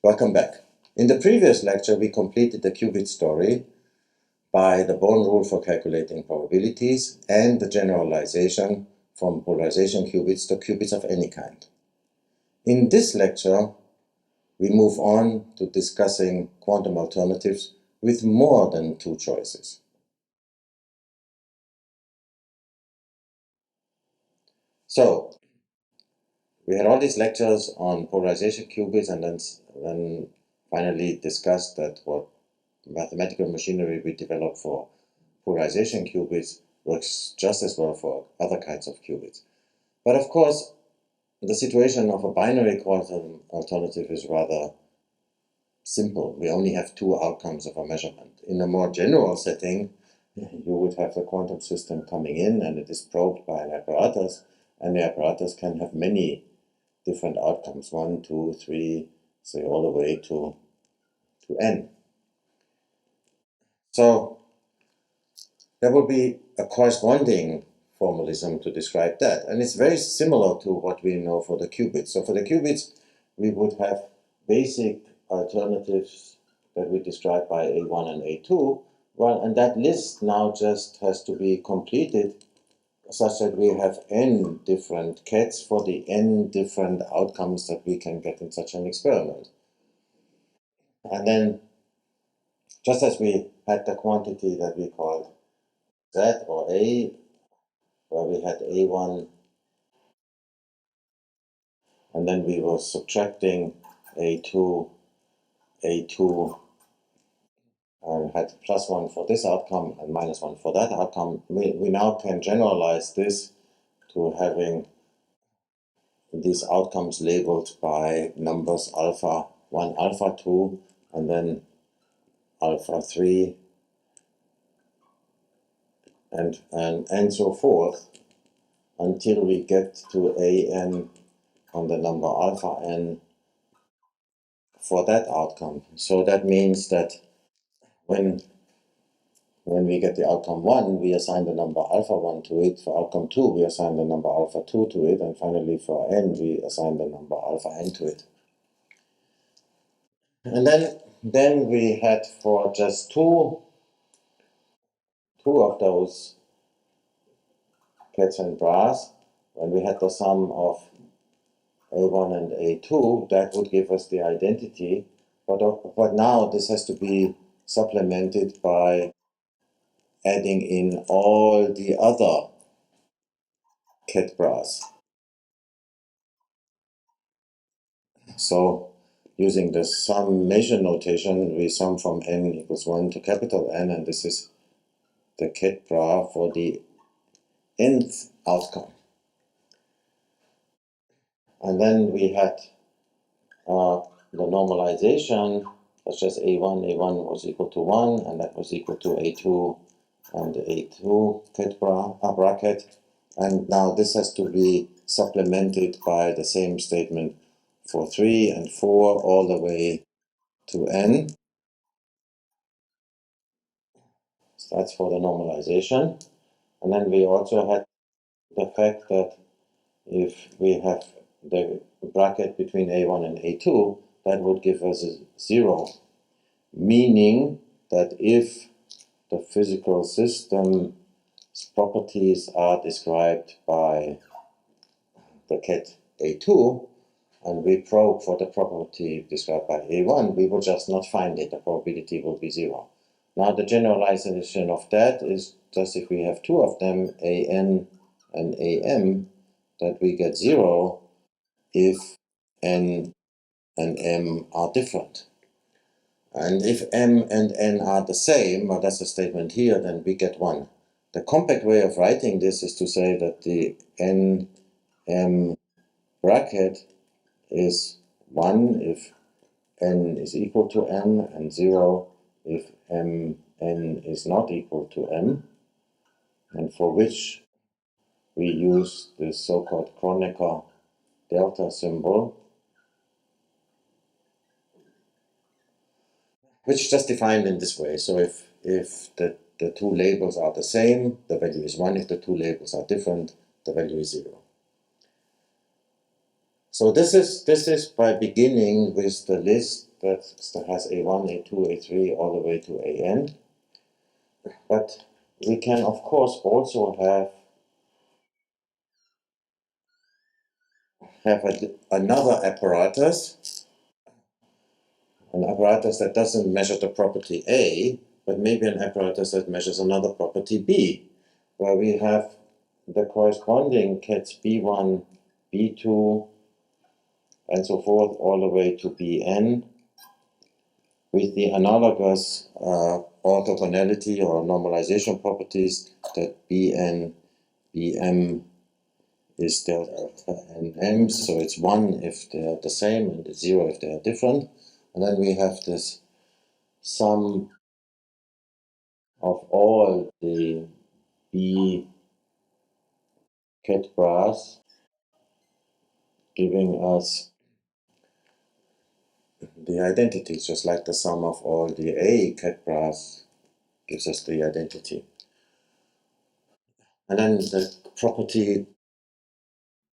Welcome back. In the previous lecture, we completed the qubit story by the Born rule for calculating probabilities and the generalization from polarization qubits to qubits of any kind. In this lecture, we move on to discussing quantum alternatives with more than two choices. So, we had all these lectures on polarization qubits and then finally discussed that what mathematical machinery we develop for polarization qubits works just as well for other kinds of qubits. But of course, the situation of a binary quantum alternative is rather simple. We only have two outcomes of a measurement. In a more general setting, you would have a quantum system coming in and it is probed by an apparatus, and the apparatus can have many different outcomes, 1, 2, 3, say all the way to n. So there will be a corresponding formalism to describe that, and it's very similar to what we know for the qubits. So for the qubits, we would have basic alternatives that we describe by A1 and A2. Well, and that list now just has to be completed such that we have n different kets for the n different outcomes that we can get in such an experiment. And then, just as we had the quantity that we called Z or A, where we had A1, and then we were subtracting A2, and had +1 for this outcome and -1 for that outcome. We now can generalize this to having these outcomes labeled by numbers alpha 1, alpha 2, and then alpha 3, and so forth, until we get to an on the number alpha n for that outcome. So that means that when we get the outcome 1, we assign the number alpha 1 to it. For outcome 2, we assign the number alpha 2 to it. And finally, for n, we assign the number alpha n to it. And then we had for just two of those cats and bras, when we had the sum of A1 and A2, that would give us the identity. But now this has to be supplemented by adding in all the other cat bras. So using the summation notation, we sum from n equals 1 to capital N, and this is the cat bra for the nth outcome. And then we had the normalization, such as A1 was equal to 1, and that was equal to A2 and A2 cat bracket. And now this has to be supplemented by the same statement for 3 and 4 all the way to n. So that's for the normalization. And then we also had the fact that if we have the bracket between A1 and A2, that would give us a 0, meaning that if the physical system's properties are described by the ket A2, and we probe for the property described by A1, we will just not find it. The probability will be 0. Now the generalization of that is just if we have two of them, An and Am, that we get 0 if n and m are different. And if m and n are the same, well, that's the statement here, then we get 1. The compact way of writing this is to say that the n-m bracket is 1 if n is equal to m, and 0 if n is not equal to m, and for which we use this so-called Kronecker delta symbol, which is just defined in this way. So if the two labels are the same, the value is 1. If the two labels are different, the value is 0. So this is by beginning with the list that has A1, A2, A3 all the way to AN. But we can of course also have another apparatus, an apparatus that doesn't measure the property A, but maybe an apparatus that measures another property B, where we have the corresponding kets B1, B2, and so forth, all the way to Bn, with the analogous orthogonality or normalization properties that Bn, Bm is delta n m, so it's 1 if they're the same and it's 0 if they are different. And then we have this sum of all the B ket bras giving us the identity, just like the sum of all the A ket bras gives us the identity. And then the property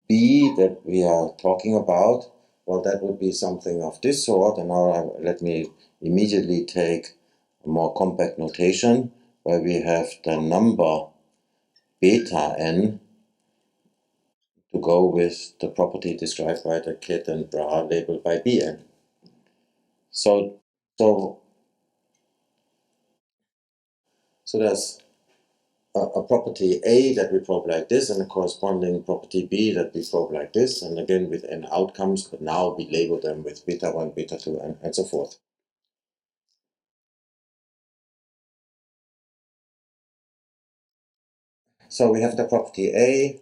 B that we are talking about, well, that would be something of this sort. And now let me immediately take a more compact notation where we have the number beta n to go with the property described by the ket and bra labeled by Bn. So there's a property A that we probe like this, and a corresponding property B that we probe like this, and again with n outcomes, but now we label them with beta 1, beta 2, and so forth. So we have the property A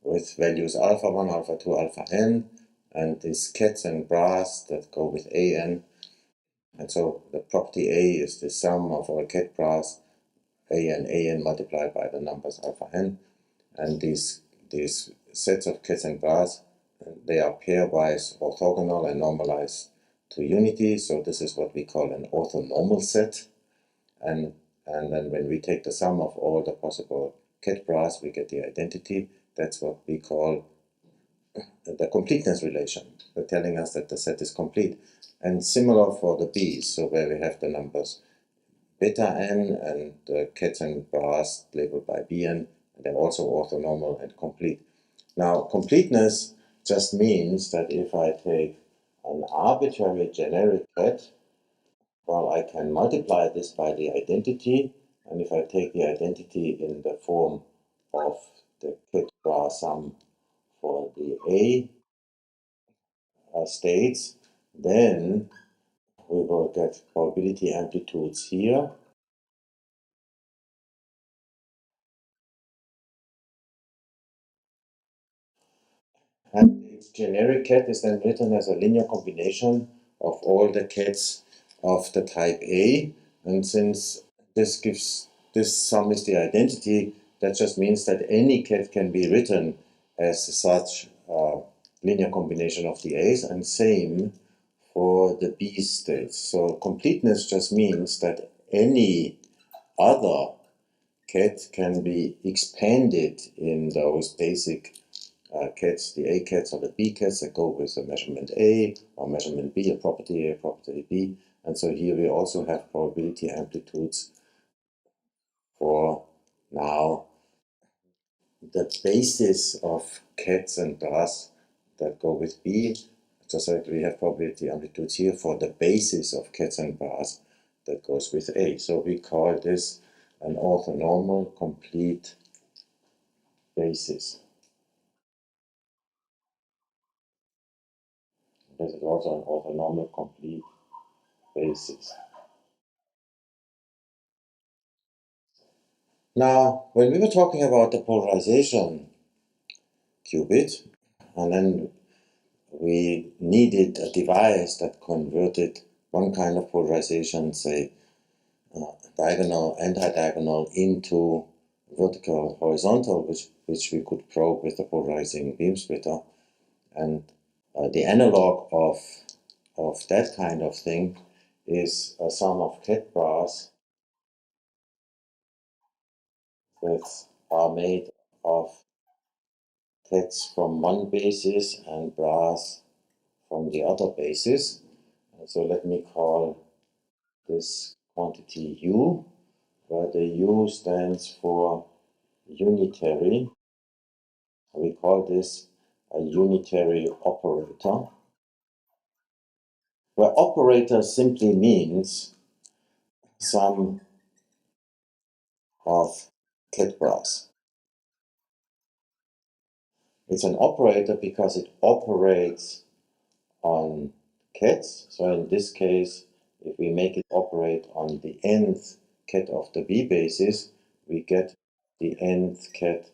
with values alpha 1, alpha 2, alpha n, and these kets and bras that go with an. And so the property A is the sum of all ket bras an multiplied by the numbers alpha n. And these sets of kets and bras, they are pairwise orthogonal and normalized to unity. So this is what we call an orthonormal set. And then when we take the sum of all the possible ket bras, we get the identity. That's what we call the completeness relation. They're telling us that the set is complete. And similar for the B's, so where we have the numbers beta n and the kets and bras labeled by Bn, and they're also orthonormal and complete. Now, completeness just means that if I take an arbitrary generic ket, well, I can multiply this by the identity, and if I take the identity in the form of the ket bra sum for the A states, then we will get probability amplitudes here. And its generic ket is then written as a linear combination of all the kets of the type A. And since this sum is the identity, that just means that any ket can be written as such linear combination of the A's, and same for the B states. So completeness just means that any other ket can be expanded in those basic kets, the A kets or the B kets that go with a measurement A or measurement B, a property B. And so here we also have probability amplitudes for now the basis of kets and bras that go with B. Just like we have probability amplitudes here for the basis of kets and bras that goes with A. So we call this an orthonormal complete basis. This is also an orthonormal complete basis. Now, when we were talking about the polarization qubit, and then we needed a device that converted one kind of polarization, say diagonal, anti-diagonal, into vertical, horizontal, which we could probe with the polarizing beam splitter. And the analog of that kind of thing is a sum of ket bras that are made of kets from one basis and bras from the other basis. So let me call this quantity U, where the U stands for unitary. We call this a unitary operator, where operator simply means sum of ket bras. It's an operator because it operates on kets. So in this case, if we make it operate on the nth ket of the B basis, we get the nth ket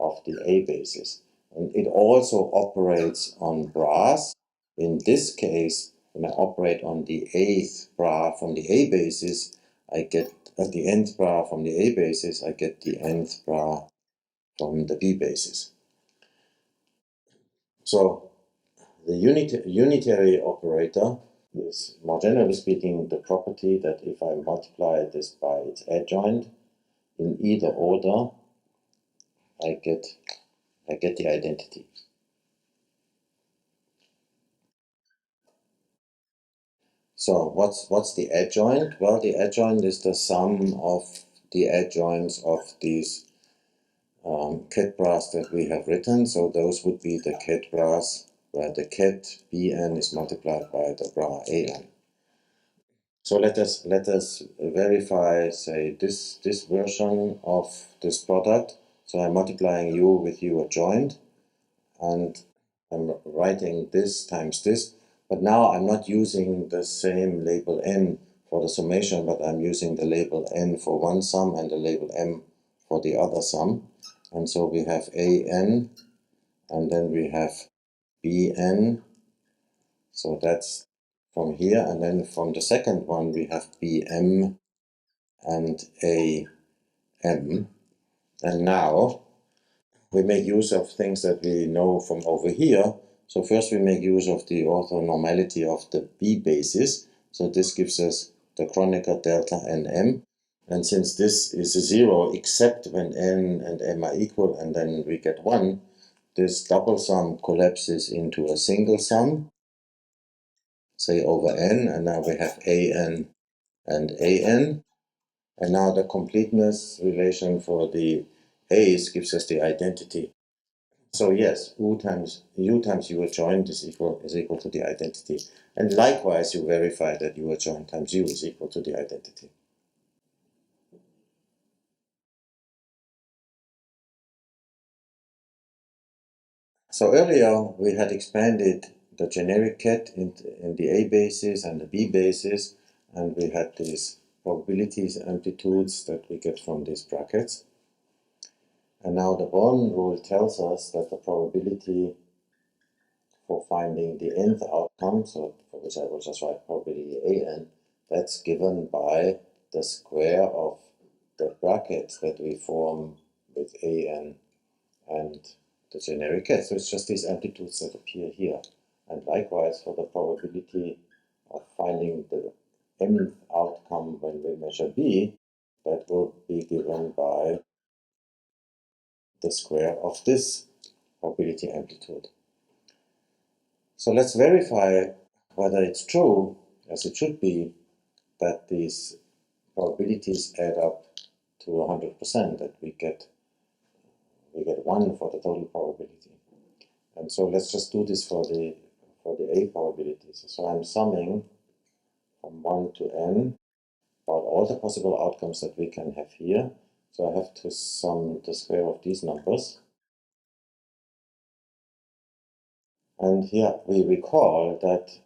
of the A basis. And it also operates on bras. In this case, when I operate on the eighth bra from the A basis, I get the nth bra from the A basis, I get the nth bra from the B basis. So the unitary operator is, more generally speaking, the property that if I multiply this by its adjoint in either order, I get the identity. So what's the adjoint? Well, the adjoint is the sum of the adjoints of these ket bras that we have written. So those would be the ket bras where the ket Bn is multiplied by the bra An. So let us verify, say, this version of this product. So I'm multiplying U with U adjoint, and I'm writing this times this. But now I'm not using the same label N for the summation, but I'm using the label N for one sum and the label M for the other sum. And so we have AN, and then we have BN. So that's from here, and then from the second one we have BM and AM. And now we make use of things that we know from over here. So first we make use of the orthonormality of the B basis. So this gives us the Kronecker delta NM. And since this is a 0 except when N and M are equal and then we get 1, this double sum collapses into a single sum, say over N, and now we have AN and AN. And now the completeness relation for the A's gives us the identity. So yes, U times U adjoint is equal to the identity. And likewise, you verify that U adjoint times U is equal to the identity. So earlier we had expanded the generic ket in the A basis and the B basis, and we had these probabilities, amplitudes that we get from these brackets. And now the Born rule tells us that the probability for finding the nth outcome, so for which I will just write probability AN, that's given by the square of the brackets that we form with AN and the generic ket. So it's just these amplitudes that appear here. And likewise for the probability of finding the nth outcome when we measure B, that will be given by the square of this probability amplitude. So let's verify whether it's true, as it should be, that these probabilities add up to 100%, that we get 1 for the total probability. And so let's just do this for the A probabilities. So I'm summing from 1 to n about all the possible outcomes that we can have here. So I have to sum the square of these numbers. And here we recall that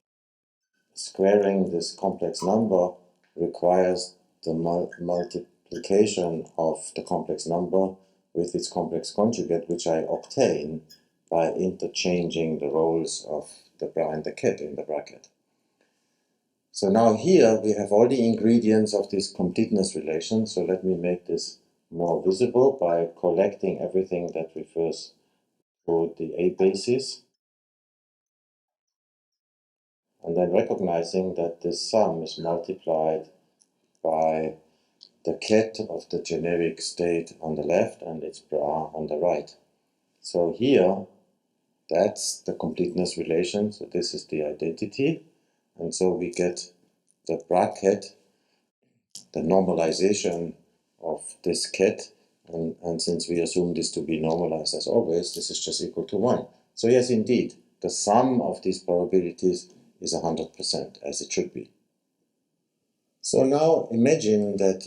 squaring this complex number requires the multiplication of the complex number with its complex conjugate, which I obtain by interchanging the roles of the bra and the ket in the bracket. So now here we have all the ingredients of this completeness relation. So let me make this more visible by collecting everything that refers to the A basis, and then recognizing that this sum is multiplied by the ket of the generic state on the left and its bra on the right. So here, that's the completeness relation. So this is the identity. And so we get the bracket, the normalization of this ket. And since we assume this to be normalized as always, this is just equal to 1. So yes, indeed, the sum of these probabilities is 100%, as it should be. So now imagine that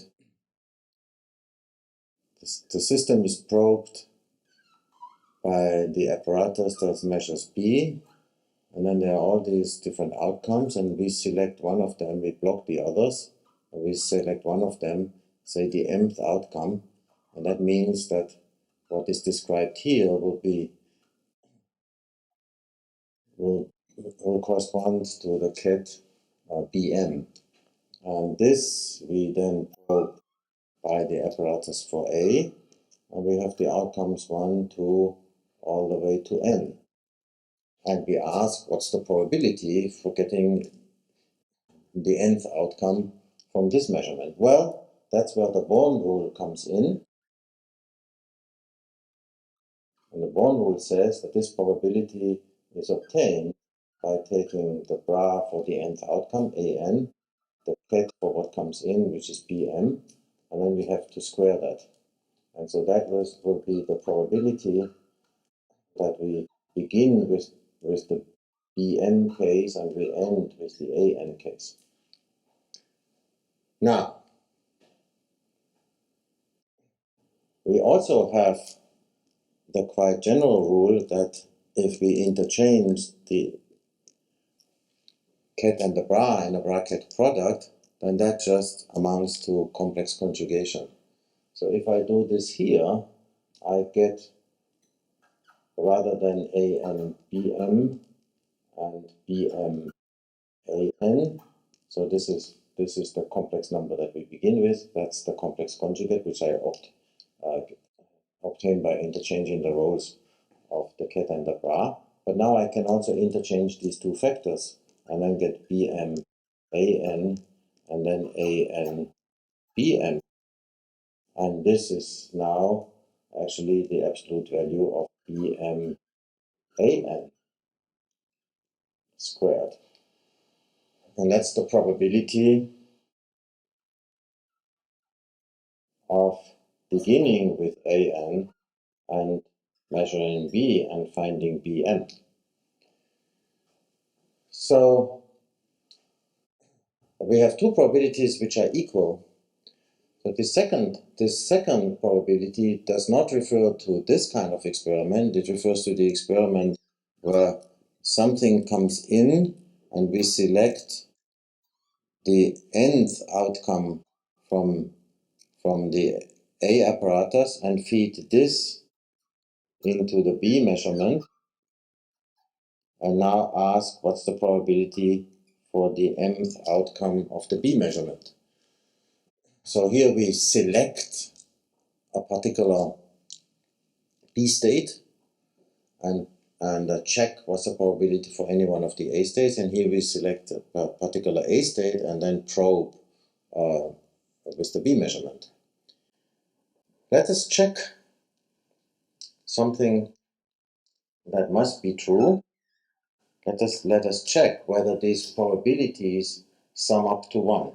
the system is probed by the apparatus that measures B, and then there are all these different outcomes, and we select one of them, we block the others, and we select one of them, say the mth outcome, and that means that what is described here will correspond to the ket Bm. And this we then probe by the apparatus for A, and we have the outcomes 1, 2, all the way to n. And we ask, what's the probability for getting the nth outcome from this measurement? Well, that's where the Born rule comes in. And the Born rule says that this probability is obtained by taking the bra for the nth outcome, an, the ket for what comes in, which is bm, and then we have to square that. And so that will be the probability that we begin with the bm case and we end with the an case. Now, we also have the quite general rule that if we interchange the ket and the bra in a bracket product, then that just amounts to complex conjugation. So if I do this here, I get, rather than an bm and bm an, so this is the complex number that we begin with. That's the complex conjugate, which I obtain by interchanging the roles of the ket and the bra. But now I can also interchange these two factors and then get bm an and then an bm. And this is now actually the absolute value of bm an squared. And that's the probability of beginning with an and measuring b and finding bm. So we have two probabilities which are equal. So this second probability does not refer to this kind of experiment. It refers to the experiment where something comes in and we select the nth outcome from the A apparatus and feed this into the B measurement, and now ask what's the probability for the mth outcome of the B measurement. So here we select a particular B state and check what's the probability for any one of the A states, and here we select a particular A state and then probe with the B measurement. Let us check something that must be true. Let us check whether these probabilities sum up to 1.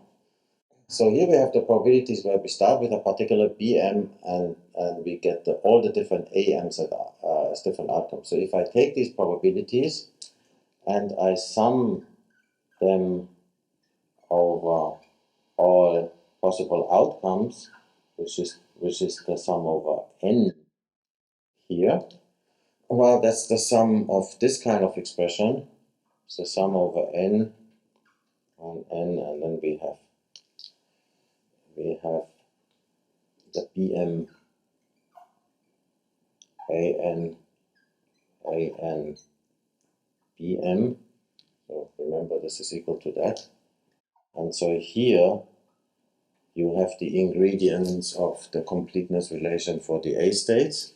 So here we have the probabilities where we start with a particular bm and we get all the different am's as different outcomes. So if I take these probabilities and I sum them over all possible outcomes, which is the sum over n here, well, that's the sum of this kind of expression. It's the sum over n on n, and then we have the bm an bm. So remember, this is equal to that. And so here you have the ingredients of the completeness relation for the A states.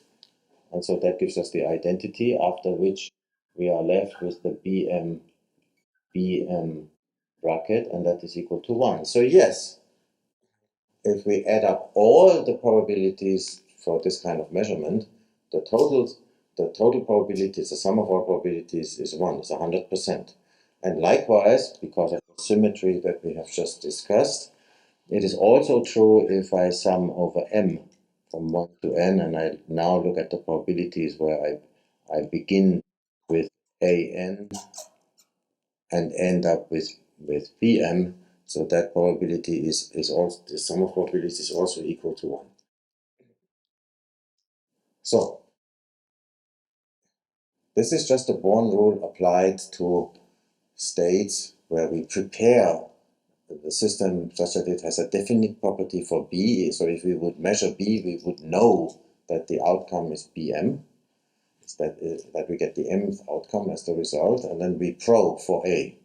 And so that gives us the identity, after which we are left with the bm bracket, and that is equal to 1. So yes, if we add up all the probabilities for this kind of measurement, the total the total probabilities, the sum of all probabilities is 1, is 100%. And likewise, because of the symmetry that we have just discussed, it is also true if I sum over m from 1 to n, and I now look at the probabilities where I begin with an and end up with bm, so that probability is also, the sum of probabilities is also equal to 1. So this is just a Born rule applied to states where we prepare the system such that it has a definite property for B. So if we would measure B, we would know that the outcome is Bm, that we get the mth outcome as the result, and then we probe for A.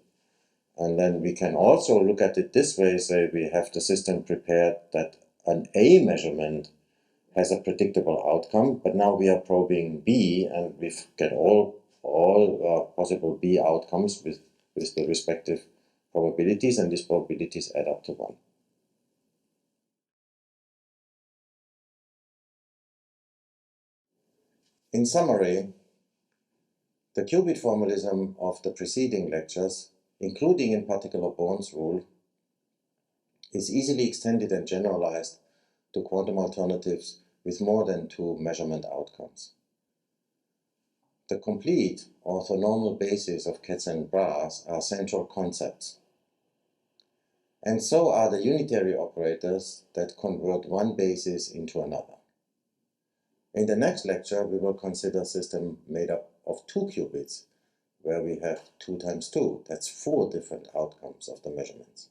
And then we can also look at it this way, say we have the system prepared that an A measurement has a predictable outcome, but now we are probing B, and we get all possible B outcomes with the respective probabilities, and these probabilities add up to 1. In summary, the qubit formalism of the preceding lectures, including in particular Born's rule, is easily extended and generalized to quantum alternatives with more than 2 measurement outcomes. The complete orthonormal basis of Katz and Brass are central concepts, and so are the unitary operators that convert one basis into another. In the next lecture, we will consider a system made up of 2 qubits, where we have 2 times 2, that's 4 different outcomes of the measurements.